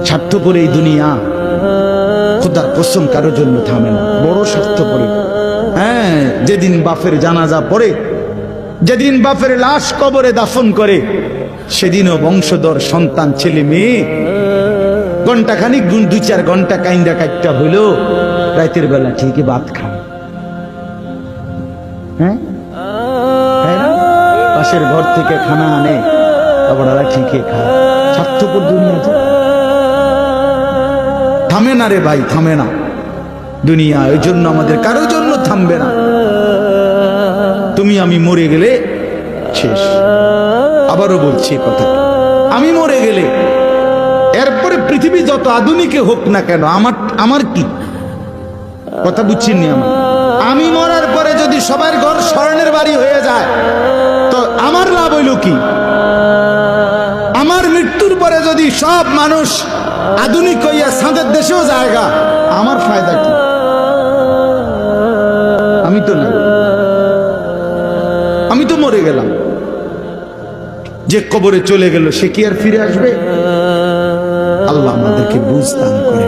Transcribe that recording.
স্বার্থপর এই দুনিয়া খোদার কসম কারোর জন্য থামে না, বড় স্বার্থপর। হ্যাঁ, যেদিন বাপের জানাজা পড়ে, যেদিন বাপের লাশ কবরে দাফন করে, সেদিনও বংশধর সন্তান ছেলে মেয়ে ঘন্টাখানিক 2-4 ঘন্টা কাইন্দা কাটটা হইলো রাতের বেলা ঠিকই ভাত খায়। হ্যাঁ, পাশের ঘর থেকে খানা আনে, তারপর ওরা ঠিকই খায়। স্বার্থপর দুনিয়াতে থামে না রে ভাই, থামে না দুনিয়া। ওই জন্য আমাদের কারোর জন্য থামবে না। তুমি আমি মরে গেলে শেষ। আবারও বলছি কথা, আমি মরে গেলে এরপরে পৃথিবী যত আধুনিকে হোক না কেন, আমার কি কথা বুঝছেন? আমি মরার পরে যদি সবার ঘর স্বর্ণের বাড়ি হয়ে যায় তো আমার লাভ হইল কি? আমার মৃত্যুর পরে যদি সব মানুষ আধুনিক হইয়া সাঁদের দেশেও জায়গা, আমার ফায়দা কি? আমি তো না, আমি তো মরে গেলাম। যে কবরে চলে গেল সে কি আর ফিরে আসবে? আল্লাহ আমাদেরকে বুঝ দান করে।